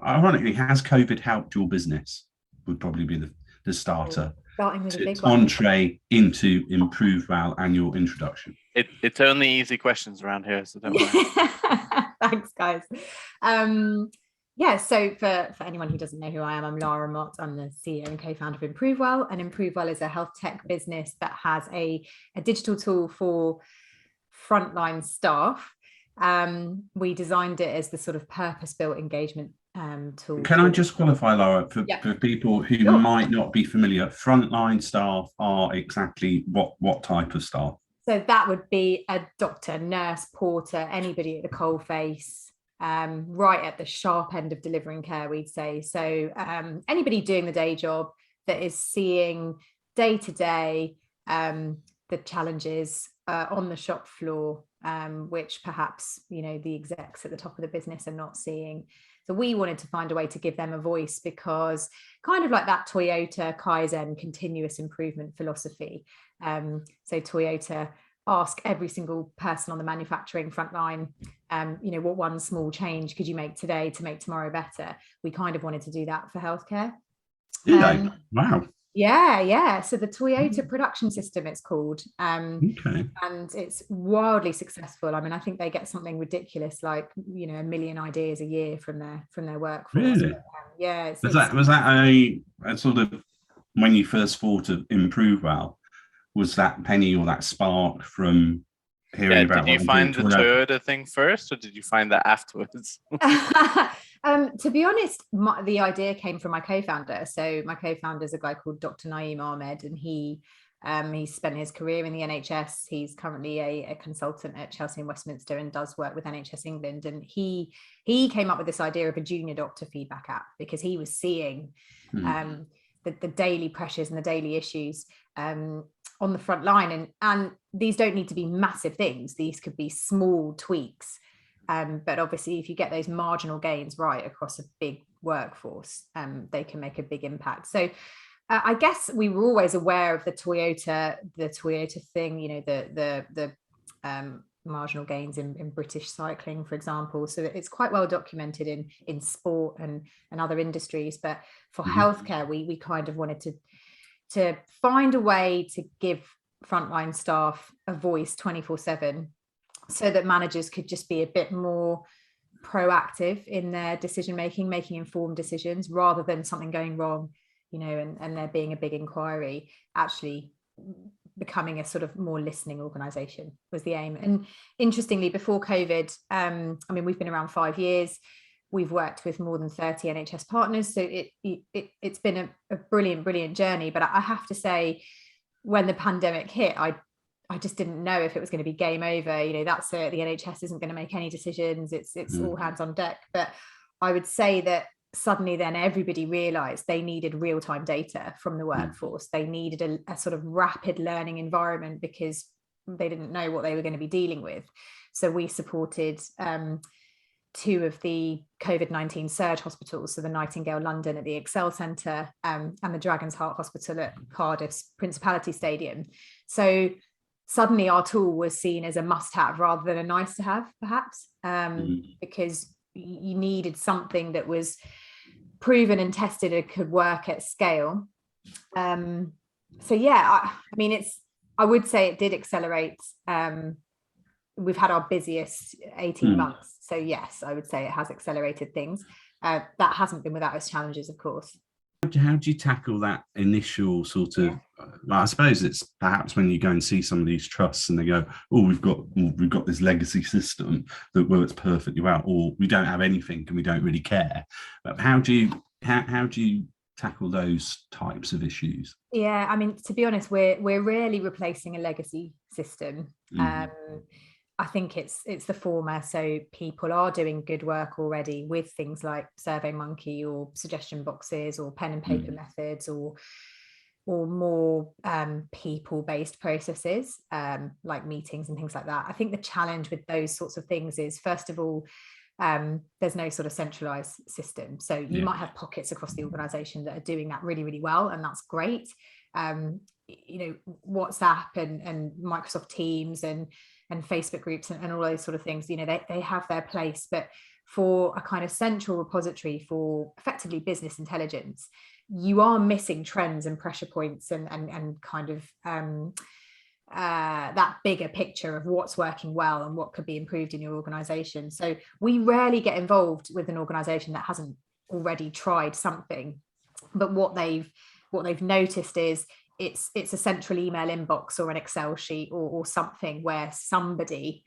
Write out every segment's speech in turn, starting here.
ironically, has COVID helped your business? Would probably be the Oh, starter starting with a to big one. entree into Improvewell and your introduction. It's only easy questions around here, so don't worry. Thanks, guys. Yeah, so for anyone who doesn't know who I am, I'm Lara Mott. I'm the CEO and co-founder of Improvewell, and Improvewell is a health tech business that has a digital tool for frontline staff. We designed it as the sort of purpose-built engagement tool. Can I just qualify, Laura, for people who might not be familiar? Frontline staff are exactly what type of staff? So that would be a doctor, nurse, porter, anybody at the coalface, right at the sharp end of delivering care, we'd say. So anybody doing the day job that is seeing day to day the challenges on the shop floor, which perhaps, the execs at the top of the business are not seeing. So we wanted to find a way to give them a voice, because kind of like that Toyota Kaizen continuous improvement philosophy. So Toyota ask every single person on the manufacturing front line, what one small change could you make today to make tomorrow better? We kind of wanted to do that for healthcare. Wow. Yeah. So the Toyota production system, it's called. Okay. And it's wildly successful. I mean, I think they get something ridiculous like, 1 million ideas a year from their workforce. Really? Yeah. Was that a sort of, when you first thought of Improvewell, was that penny or that spark from hearing about? Did you find the Toyota thing first, or did you find that afterwards? To be honest, the idea came from my co-founder. So my co-founder is a guy called Dr. Naeem Ahmed, and he spent his career in the NHS. He's currently a consultant at Chelsea and Westminster and does work with NHS England. And he came up with this idea of a junior doctor feedback app, because he was seeing the daily pressures and the daily issues on the front line. And these don't need to be massive things. These could be small tweaks. But obviously, if you get those marginal gains right across a big workforce, they can make a big impact. So I guess we were always aware of the Toyota thing, the marginal gains in British cycling, for example. So it's quite well documented in sport and other industries. But for healthcare, we kind of wanted to find a way to give frontline staff a voice 24/7, so that managers could just be a bit more proactive in their decision making informed decisions, rather than something going wrong, and there being a big inquiry. Actually becoming a sort of more listening organization was the aim. And interestingly, before COVID, we've been around 5 years. We've worked with more than 30 NHS partners. So it's been a brilliant journey. But I have to say, when the pandemic hit, I just didn't know if it was going to be game over. That's it. The NHS isn't going to make any decisions. It's all hands on deck. But I would say that suddenly then everybody realized they needed real-time data from the workforce. They needed a sort of rapid learning environment, because they didn't know what they were going to be dealing with. So we supported 2 of the COVID-19 surge hospitals, so the Nightingale London at the Excel Centre, and the Dragon's Heart Hospital at Cardiff's Principality Stadium. So suddenly our tool was seen as a must-have rather than a nice-to-have, perhaps, because you needed something that was proven and tested and could work at scale. So yeah, I would say it did accelerate. We've had our busiest 18 months. So yes, I would say it has accelerated things. That hasn't been without its challenges, of course. How do you tackle that initial sort of, I suppose it's perhaps when you go and see some of these trusts and they go, oh, we've got this legacy system that works perfectly well, or we don't have anything and we don't really care. But how do you tackle those types of issues? Yeah, to be honest, we're rarely replacing a legacy system. I think it's the former. So people are doing good work already with things like SurveyMonkey or suggestion boxes or pen and paper methods, or more people-based processes, like meetings and things like that. I think the challenge with those sorts of things is, first of all, there's no sort of centralized system. So you might have pockets across the organization that are doing that really, really well, and that's great. WhatsApp and Microsoft Teams and Facebook groups and all those sort of things, they have their place. But for a kind of central repository for effectively business intelligence, you are missing trends and pressure points and kind of that bigger picture of what's working well and what could be improved in your organization. So we rarely get involved with an organization that hasn't already tried something, but what they've noticed is it's a central email inbox or an Excel sheet or something where somebody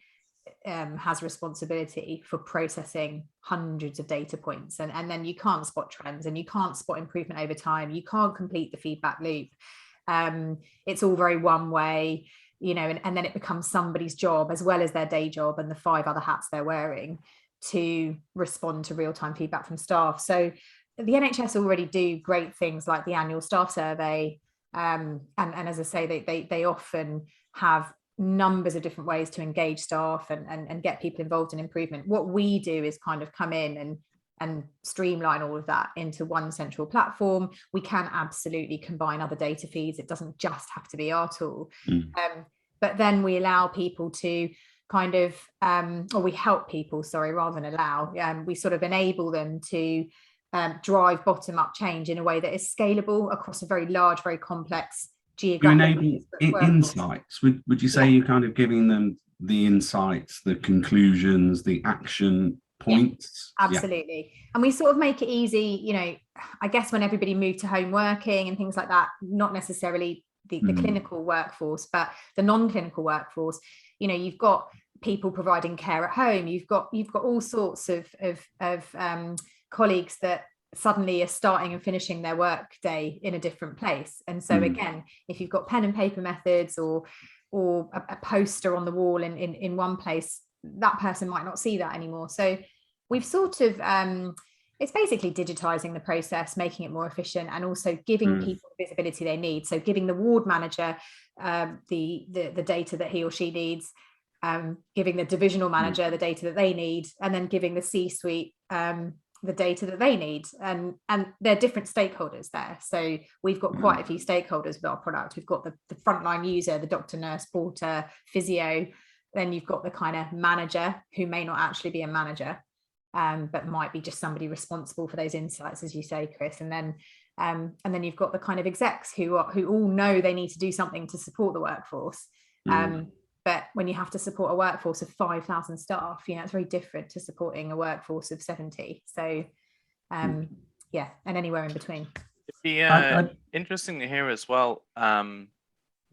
has responsibility for processing hundreds of data points, and then you can't spot trends and you can't spot improvement over time. You can't complete the feedback loop. It's all very one way, and then it becomes somebody's job, as well as their day job and the 5 other hats they're wearing, to respond to real-time feedback from staff. So the NHS already do great things like the annual staff survey, and as I say, they often have numbers of different ways to engage staff and get people involved in improvement. What we do is kind of come in and streamline all of that into one central platform. We can absolutely combine other data feeds. It doesn't just have to be our tool. But then we allow people to kind of, or we help people, sorry, rather than allow, we sort of enable them to drive bottom-up change in a way that is scalable across a very large, very complex geographic. You enable insights. Would you say you're kind of giving them the insights, the conclusions, the action points? Absolutely. And we sort of make it easy, I guess when everybody moved to home working and things like that, not necessarily the clinical workforce, but the non-clinical workforce, you've got people providing care at home. You've got all sorts of colleagues that suddenly are starting and finishing their work day in a different place. And so again, if you've got pen and paper methods or a poster on the wall in one place, that person might not see that anymore. So we've sort of it's basically digitizing the process, making it more efficient, and also giving people the visibility they need. So giving the ward manager the data that he or she needs, giving the divisional manager the data that they need, and then giving the C-suite the data that they need. And they're different stakeholders there. So we've got quite a few stakeholders with our product. We've got the frontline user, the doctor, nurse, porter, physio. Then you've got the kind of manager who may not actually be a manager, but might be just somebody responsible for those insights, as you say, Chris. And then you've got the kind of execs who all know they need to do something to support the workforce. But when you have to support a workforce of 5,000 staff, it's very different to supporting a workforce of 70. So, and anywhere in between. It'd be interesting to hear as well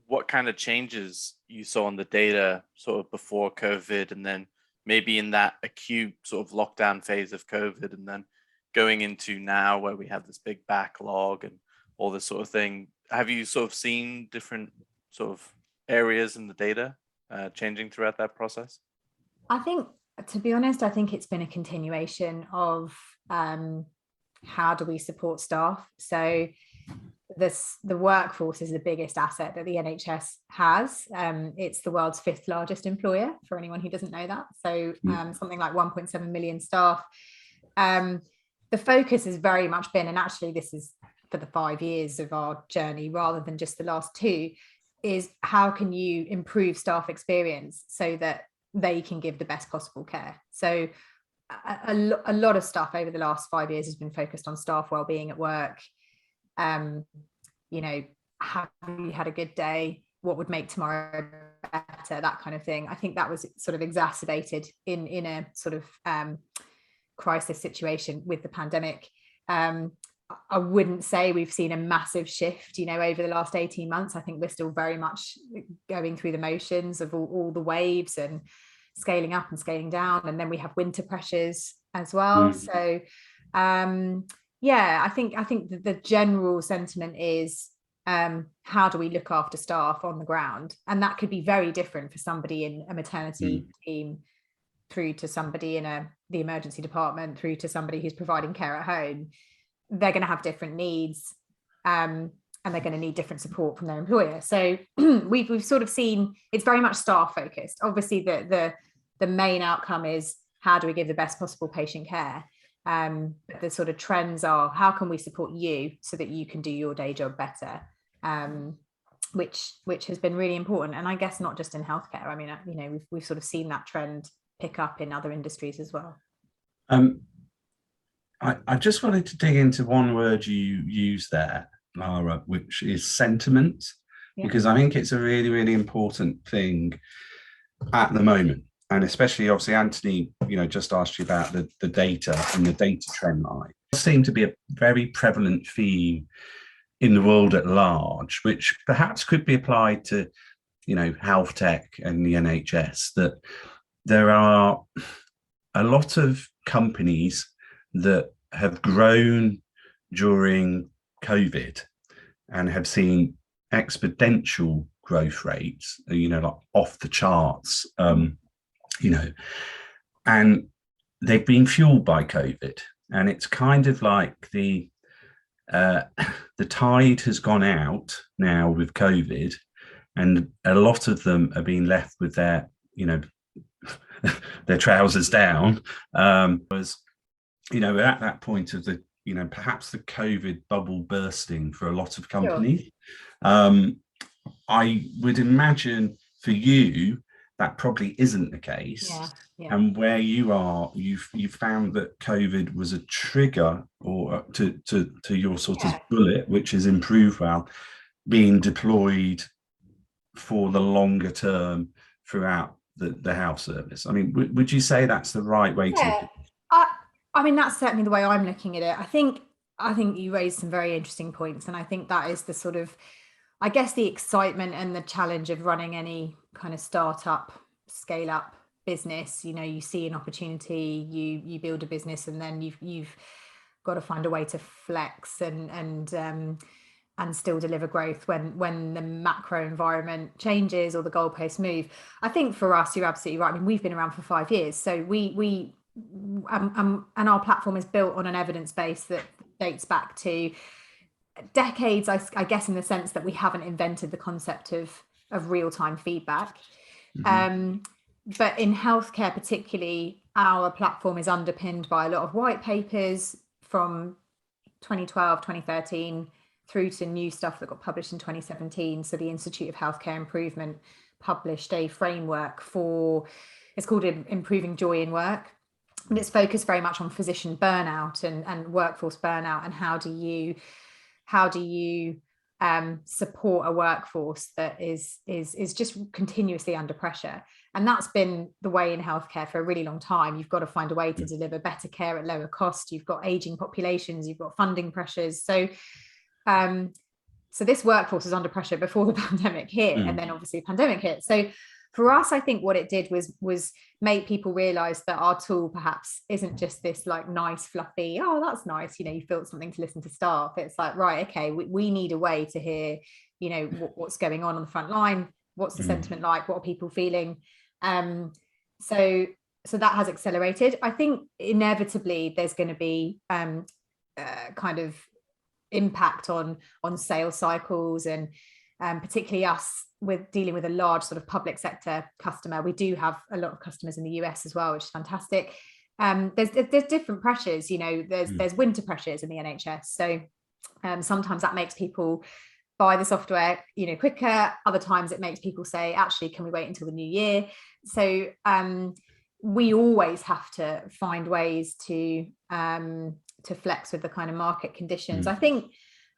what kind of changes you saw on the data sort of before COVID, and then maybe in that acute sort of lockdown phase of COVID, and then going into now where we have this big backlog and all this sort of thing. Have you sort of seen different sort of areas in the data changing throughout that process? I think, to be honest, it's been a continuation of how do we support staff. So the workforce is the biggest asset that the NHS has. It's the world's 5th largest employer, for anyone who doesn't know that. So something like 1.7 million staff. The focus has very much been, and actually this is for the 5 years of our journey rather than just the last 2, is how can you improve staff experience so that they can give the best possible care. So a lot of stuff over the last 5 years has been focused on staff wellbeing at work. Have you had a good day? What would make tomorrow better? That kind of thing. I think that was sort of exacerbated in a sort of crisis situation with the pandemic. I wouldn't say we've seen a massive shift, over the last 18 months. I think we're still very much going through the motions of all the waves and scaling up and scaling down. And then we have winter pressures as well. So I think the general sentiment is how do we look after staff on the ground? And that could be very different for somebody in a maternity team, through to somebody in the emergency department, through to somebody who's providing care at home. They're going to have different needs, and they're going to need different support from their employer. So we've sort of seen it's very much staff focused. Obviously, the main outcome is how do we give the best possible patient care. But the sort of trends are how can we support you so that you can do your day job better, which has been really important. And I guess not just in healthcare. I mean, we've sort of seen that trend pick up in other industries as well. I just wanted to dig into one word you use there, Lara, which is sentiment, because I think it's a really, really important thing at the moment. And especially, obviously, Anthony, just asked you about the data and the data trend line. It seems to be a very prevalent theme in the world at large, which perhaps could be applied to, health tech and the NHS, that there are a lot of companies that have grown during COVID and have seen exponential growth rates, like off the charts, and they've been fueled by COVID. And it's kind of like the tide has gone out now with COVID, and a lot of them are being left with their, their trousers down. We're at that point of the, perhaps the COVID bubble bursting for a lot of companies. Sure. I would imagine for you that probably isn't the case. Yeah. And where you are, you found that COVID was a trigger or to your sort of bullet, which is Improvewell, being deployed for the longer term throughout the health service. I mean, would you say that's the right way to? I mean, that's certainly the way I'm looking at it. I think you raised some very interesting points, and I think that is the sort of, I guess, the excitement and the challenge of running any kind of startup, scale up business. You see an opportunity, you build a business, and then you've got to find a way to flex and still deliver growth when the macro environment changes or the goalposts move. I think for us, you're absolutely right. I mean, we've been around for 5 years, so we and our platform is built on an evidence base that dates back to decades, I guess, in the sense that we haven't invented the concept of real-time feedback. Mm-hmm. But in healthcare particularly, our platform is underpinned by a lot of white papers from 2012, 2013 through to new stuff that got published in 2017. So the Institute of Healthcare Improvement published a framework it's called Improving Joy in Work. And it's focused very much on physician burnout and workforce burnout, and how do you support a workforce that is just continuously under pressure. And that's been the way in healthcare for a really long time. You've got to find a way to deliver better care at lower cost. You've got aging populations, you've got funding pressures. So this workforce was under pressure before the pandemic hit, and then obviously the pandemic hit. So for us, I think what it did was make people realize that our tool perhaps isn't just this like nice, fluffy, oh, that's nice, you built something to listen to staff. It's like, right, okay, we need a way to hear, what's going on the front line. What's the sentiment like? What are people feeling? So that has accelerated. I think inevitably there's going to be kind of impact on sales cycles, and particularly us with dealing with a large sort of public sector customer. We do have a lot of customers in the US as well, which is fantastic. There's different pressures, there's winter pressures in the NHS. So sometimes that makes people buy the software, quicker. Other times it makes people say, actually, can we wait until the new year? So we always have to find ways to flex with the kind of market conditions. I think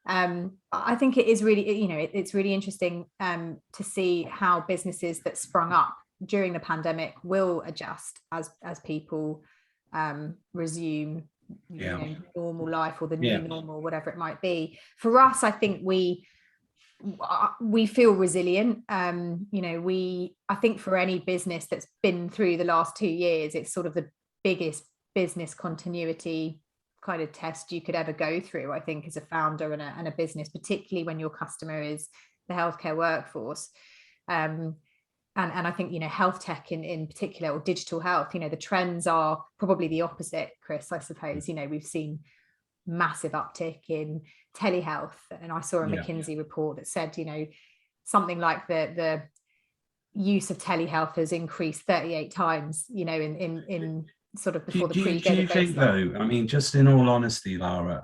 it is really, it's really interesting to see how businesses that sprung up during the pandemic will adjust as people resume normal life, or the new normal, whatever it might be. For us, I think we feel resilient. I think for any business that's been through the last 2 years, it's sort of the biggest business continuity kind of test you could ever go through, I think, as a founder and a business, particularly when your customer is the healthcare workforce. And I think, health tech in particular, or digital health, the trends are probably the opposite, Chris, I suppose. We've seen massive uptick in telehealth, and I saw a McKinsey report that said, something like the use of telehealth has increased 38 times, in sort of before the pre-COVID. Do you think, though, I mean, just in all honesty, Lara,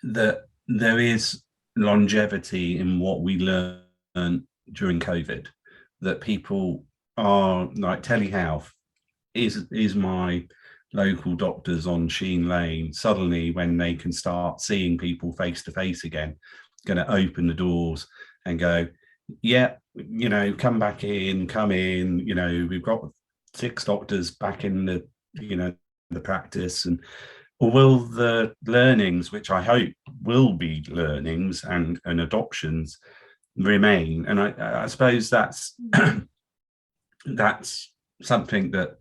that there is longevity in what we learned during COVID, that people are like, telehealth is my local doctors on Sheen Lane, suddenly when they can start seeing people face to face again, going to open the doors and go, yeah, you know, come back in, come in, you know, we've got 6 doctors back in the, you know, the practice. And or will the learnings, which I hope will be learnings and adoptions, remain? And I suppose that's that's something that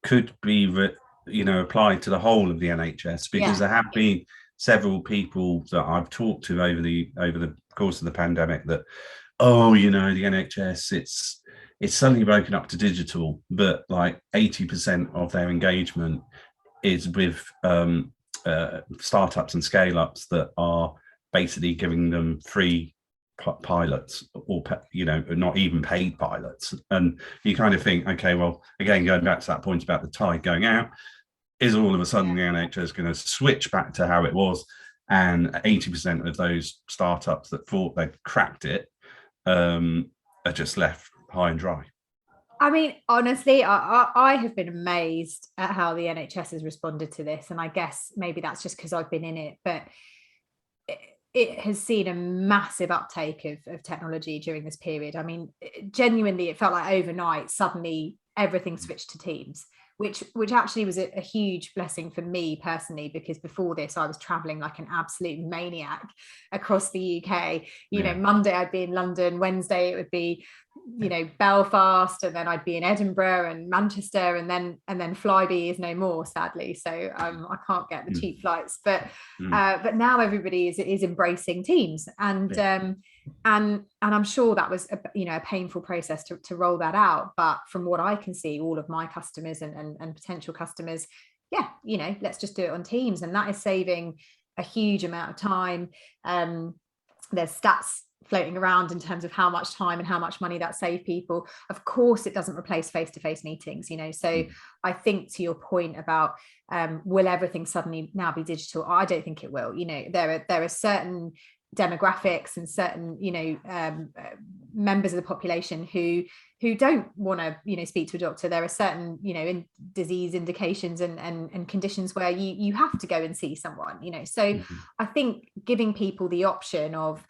could be you know, applied to the whole of the NHS, because there have been several people that I've talked to over the course of the pandemic that, oh, you know, the NHS, it's suddenly broken up to digital, but like 80% of their engagement is with startups and scale-ups that are basically giving them free pilots, or, you know, not even paid pilots. And you kind of think, okay, well, again, going back to that point about the tide going out, is all of a sudden the NHS going to switch back to how it was, and 80% of those startups that thought they'd cracked it are just left high and dry? I mean, honestly, I have been amazed at how the NHS has responded to this. And I guess maybe that's just because I've been in it, but it has seen a massive uptake of technology during this period. I mean, genuinely, it felt like overnight, suddenly everything switched to Teams, which actually was a huge blessing for me personally, because before this I was traveling like an absolute maniac across the UK. You know, Monday I'd be in London, Wednesday it would be, you know, Belfast, and then I'd be in Edinburgh and Manchester, and then Flybe is no more, sadly. So I can't get the cheap flights, but now everybody is embracing Teams, and I'm sure that was a painful process to roll that out. But from what I can see, all of my customers and potential customers, you know, let's just do it on Teams, and that is saving a huge amount of time. There's stats floating around in terms of how much time and how much money that saved people. Of course, it doesn't replace face-to-face meetings, you know. So I think, to your point about will everything suddenly now be digital? I don't think it will. You know, there are certain demographics and certain, you know, members of the population who don't want to, you know, speak to a doctor. There are certain, you know, disease indications and conditions where you have to go and see someone, you know. So I think giving people the option of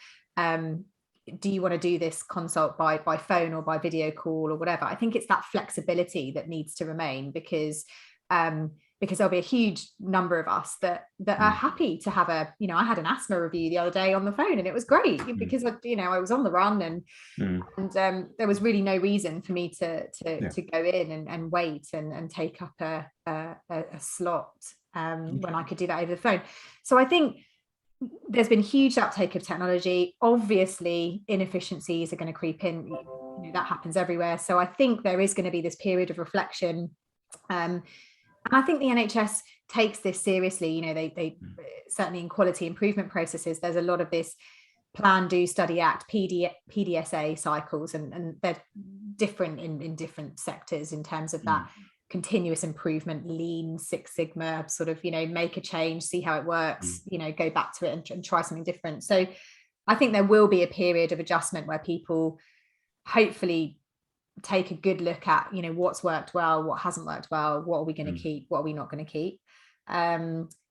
do you want to do this consult by phone or by video call or whatever, I think it's that flexibility that needs to remain, because there'll be a huge number of us that are happy to have you know, I had an asthma review the other day on the phone, and it was great because you know, I was on the run, and there was really no reason for me to go in and wait and take up a slot when I could do that over the phone. So I think there's been huge uptake of technology. Obviously, inefficiencies are going to creep in. You know, that happens everywhere. So I think there is going to be this period of reflection. And I think the NHS takes this seriously. You know, they certainly in quality improvement processes, there's a lot of this plan, do, study, act, PDSA cycles, and they're different in different sectors in terms of that continuous improvement, lean, Six Sigma, sort of, you know, make a change, see how it works, you know, go back to it and try something different. So I think there will be a period of adjustment where people hopefully take a good look at, you know, what's worked well, what hasn't worked well, what are we going to keep, what are we not going to keep,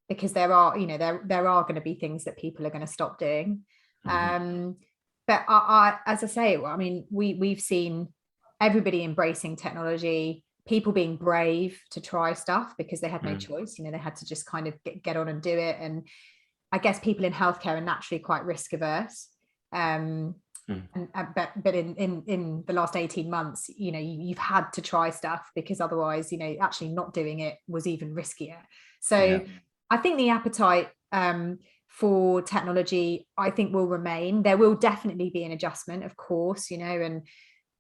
because there are, you know, there are going to be things that people are going to stop doing. But I as I say, I mean, we've seen everybody embracing technology, people being brave to try stuff because they had no choice. You know, they had to just kind of get on and do it. And I guess people in healthcare are naturally quite risk averse. But in the last 18 months, you know, you've had to try stuff, because otherwise, you know, actually not doing it was even riskier. So I think the appetite for technology, I think, will remain. There will definitely be an adjustment, of course, you know, and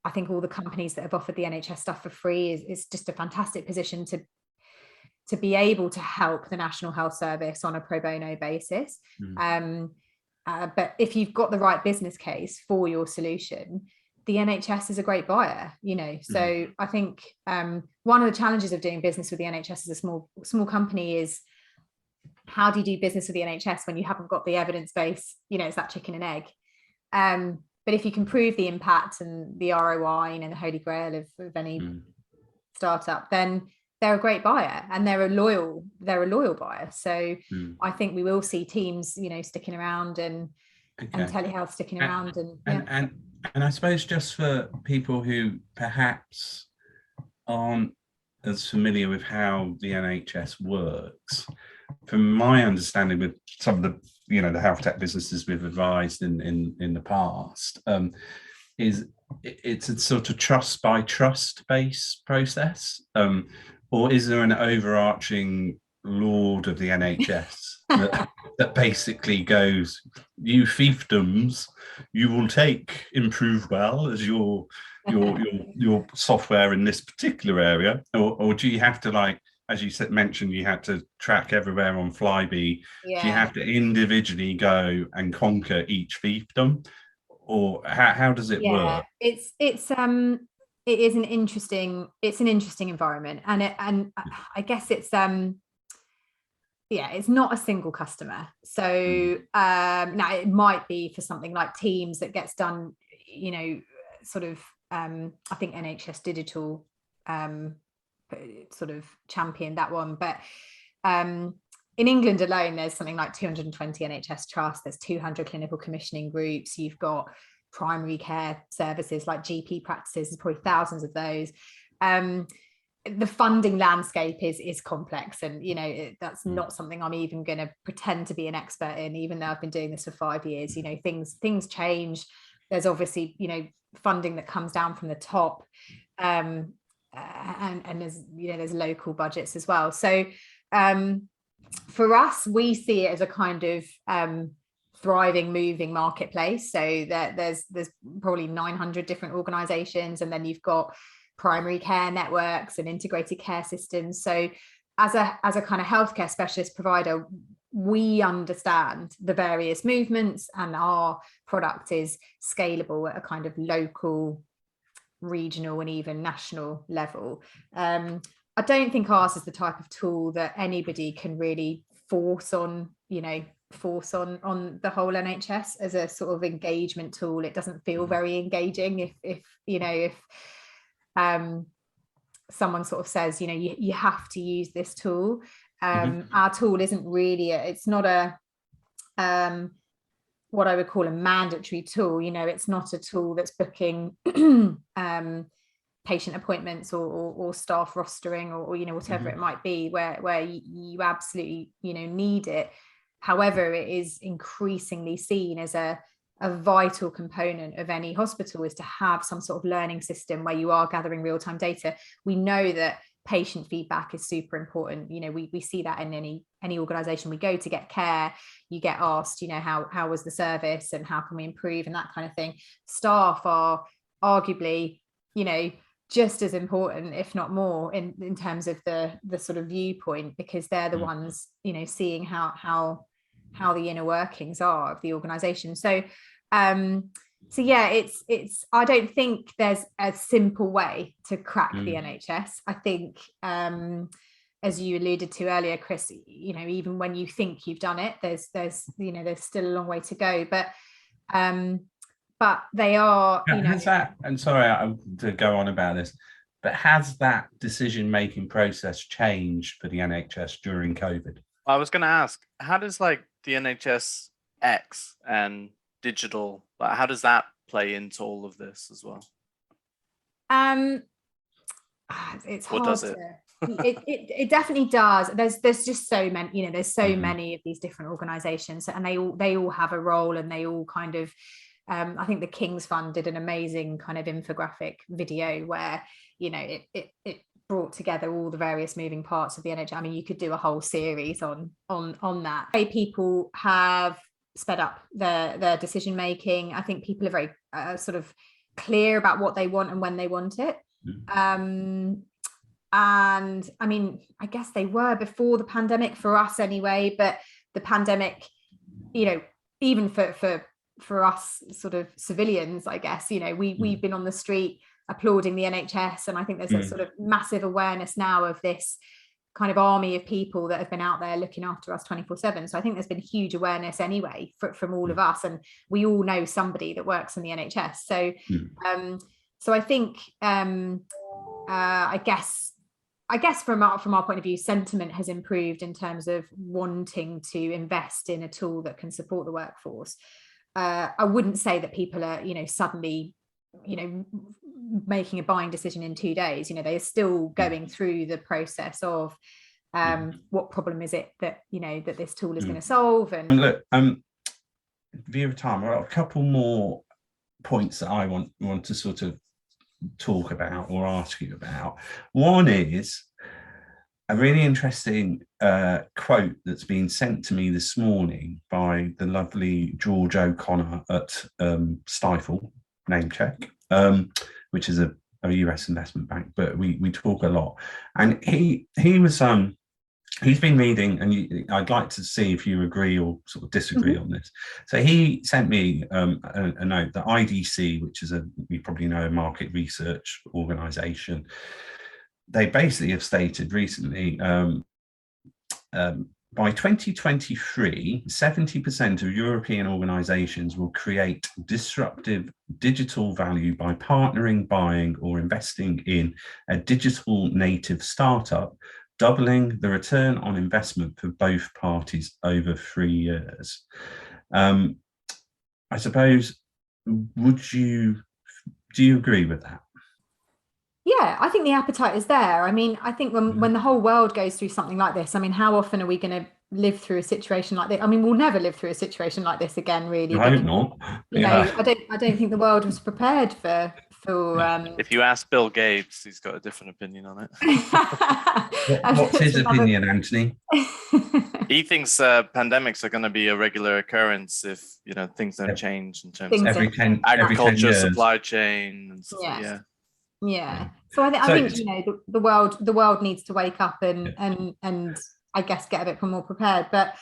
I think all the companies that have offered the NHS stuff for free is just a fantastic position to be able to help the National Health Service on a pro bono basis. But if you've got the right business case for your solution, the NHS is a great buyer, you know. So I think one of the challenges of doing business with the NHS as a small company is, how do you do business with the NHS when you haven't got the evidence base? You know, it's that chicken and egg. But if you can prove the impact and the ROI and the holy grail of any startup, then they're a great buyer, and they're a loyal buyer. So I think we will see teams, sticking around and telehealth sticking around, and I suppose just for people who perhaps aren't as familiar with how the NHS works, from my understanding with some of the the health tech businesses we've advised in the past, is it's a sort of trust by trust based process, or is there an overarching lord of the NHS that basically goes, you fiefdoms, you will take Improvewell as your software in this particular area, or do you have to, like, as you mentioned, you had to track everywhere on Flybe? Do you have to individually go and conquer each fiefdom, or how does it work? It is an interesting environment, and I guess it's not a single customer. So now it might be for something like Teams that gets done, sort of I think NHS Digital sort of championed that one, but in England alone there's something like 220 NHS trusts, there's 200 clinical commissioning groups, you've got primary care services like GP practices, there's probably thousands of those. The funding landscape is complex, and that's not something I'm even going to pretend to be an expert in, even though I've been doing this for 5 years. Things change. There's obviously funding that comes down from the top, and there's local budgets as well. So for us, we see it as a kind of thriving, moving marketplace. So there's probably 900 different organizations, and then you've got primary care networks and integrated care systems. So as a kind of healthcare specialist provider, we understand the various movements, and our product is scalable at a kind of local, regional, and even national level. I don't think ours is the type of tool that anybody can really force on the whole NHS as a sort of engagement tool. It doesn't feel very engaging if someone sort of says, you have to use this tool. Our tool isn't really it's not a what I would call a mandatory tool. It's not a tool that's booking patient appointments or staff rostering or whatever it might be, where you absolutely need it. However, it is increasingly seen as a vital component of any hospital, is to have some sort of learning system where you are gathering real-time data. We know that patient feedback is super important. We see that in any organization we go to get care. You get asked, how was the service and how can we improve, and that kind of thing. Staff are arguably just as important, if not more, in terms of the sort of viewpoint, because they're the ones seeing how the inner workings are of the organization. So it's I don't think there's a simple way to crack the NHS. I think as you alluded to earlier, Chris, even when you think you've done it, there's still a long way to go, but they are has that, and sorry to go on about this, but has that decision-making process changed for the NHS during COVID? I was going to ask, how does the NHS X and digital, how does that play into all of this as well? It's hard. What does it? It definitely does. There's just so many, there's so many of these different organizations, and they all have a role, and they all kind of I think the King's Fund did an amazing kind of infographic video where it brought together all the various moving parts of the NHS. I mean, you could do a whole series on that. People have sped up their decision making. I think people are very sort of clear about what they want and when they want it. And I mean, I guess they were before the pandemic, for us anyway, but the pandemic, even for us sort of civilians, I guess, we've been on the street applauding the NHS, and I think there's a sort of massive awareness now of this kind of army of people that have been out there looking after us 24/7. So I think there's been huge awareness anyway from all of us, and we all know somebody that works in the NHS. So so I think I guess I guess from our point of view, sentiment has improved in terms of wanting to invest in a tool that can support the workforce. I wouldn't say that people are, suddenly, making a buying decision in 2 days. They're still going through the process of what problem is it that, that this tool is going to solve. And look, view of time, I've got a couple more points that I want to sort of talk about or ask you about. One is a really interesting quote that's been sent to me this morning by the lovely George O'Connor at Stifel, name check, which is a US investment bank, but we talk a lot. And he was he's been reading, and I'd like to see if you agree or sort of disagree on this. So he sent me a note that IDC, which is you probably know, a market research organization, they basically have stated recently, by 2023, 70% of European organizations will create disruptive digital value by partnering, buying, or investing in a digital native startup, doubling the return on investment for both parties over 3 years. I suppose, do you agree with that? Yeah, I think the appetite is there. I mean, I think when the whole world goes through something like this, I mean, how often are we going to live through a situation like this? I mean, we'll never live through a situation like this again, really. I hope not. I don't think the world was prepared for if you ask Bill Gates, he's got a different opinion on it. What's his opinion, Anthony? He thinks pandemics are going to be a regular occurrence if things don't change in terms of agriculture, supply chain, and stuff. Yeah. So I think the world needs to wake up and I guess get a bit more prepared. But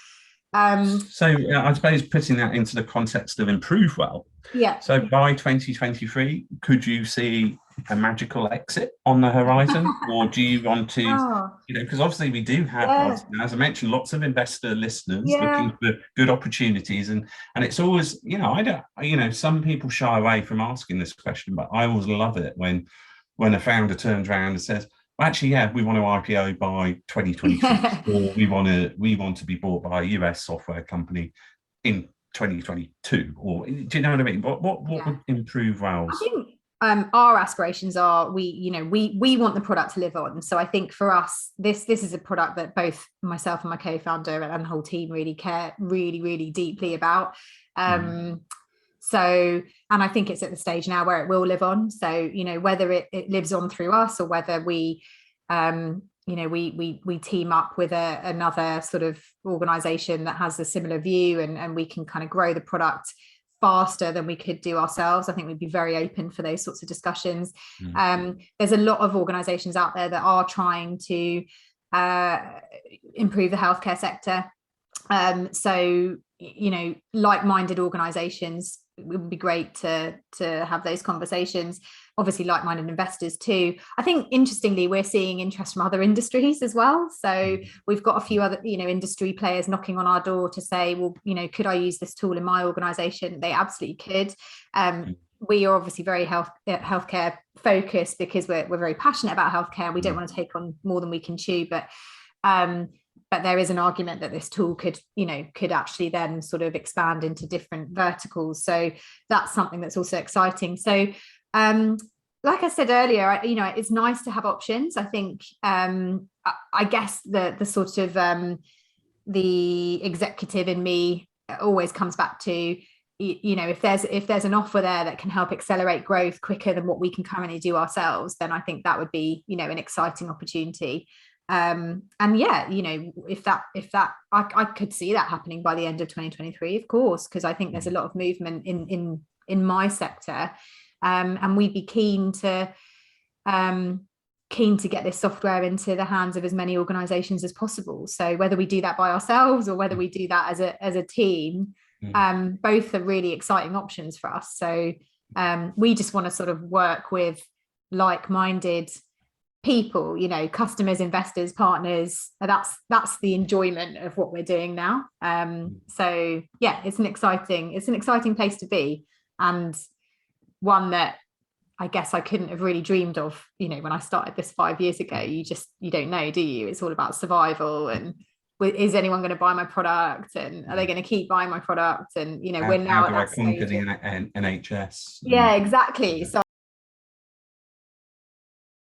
so I suppose putting that into the context of Improvewell. Yeah. So by 2023, could you see a magical exit on the horizon, or do you want to, because obviously we do have, as I mentioned, lots of investor listeners looking for good opportunities, and it's always, some people shy away from asking this question, but I always love it when a founder turns around and says, well, actually, we want to IPO by 2022, or we want to be bought by a US software company in 2022, or do you know what I mean? What would Improvewell's? I think our aspirations are we want the product to live on. So I think for us, this is a product that both myself and my co-founder and the whole team really care really deeply about. So, and I think it's at the stage now where it will live on. So, whether it lives on through us, or whether we team up with another sort of organization that has a similar view, and we can kind of grow the product faster than we could do ourselves. I think we'd be very open for those sorts of discussions. There's a lot of organizations out there that are trying to improve the healthcare sector. So, like-minded organizations, it would be great to have those conversations. Obviously, like-minded investors too. I think, interestingly, we're seeing interest from other industries as well. So we've got a few other, industry players knocking on our door to say, well, could I use this tool in my organization? They absolutely could. We are obviously very healthcare focused because we're very passionate about healthcare. We don't want to take on more than we can chew, but there is an argument that this tool could actually then sort of expand into different verticals. So that's something that's also exciting. So, like I said earlier, it's nice to have options. I think, I guess the sort of the executive in me always comes back to, if there's an offer there that can help accelerate growth quicker than what we can currently do ourselves, then I think that would be, an exciting opportunity. And if that I could see that happening by the end of 2023, of course, because I think there's a lot of movement in my sector, and we'd be keen to get this software into the hands of as many organizations as possible. So whether we do that by ourselves or whether we do that as a team, both are really exciting options for us. So we just want to sort of work with like-minded people, customers, investors, partners. That's the enjoyment of what we're doing now. So yeah, it's an exciting place to be, and one that I guess I couldn't have really dreamed of, you know, when I started this 5 years ago. You don't know, do you? It's all about survival, and is anyone going to buy my product, and are they going to keep buying my product? And, you know, we're now how do at I that conquer stage the NHS? yeah, exactly. So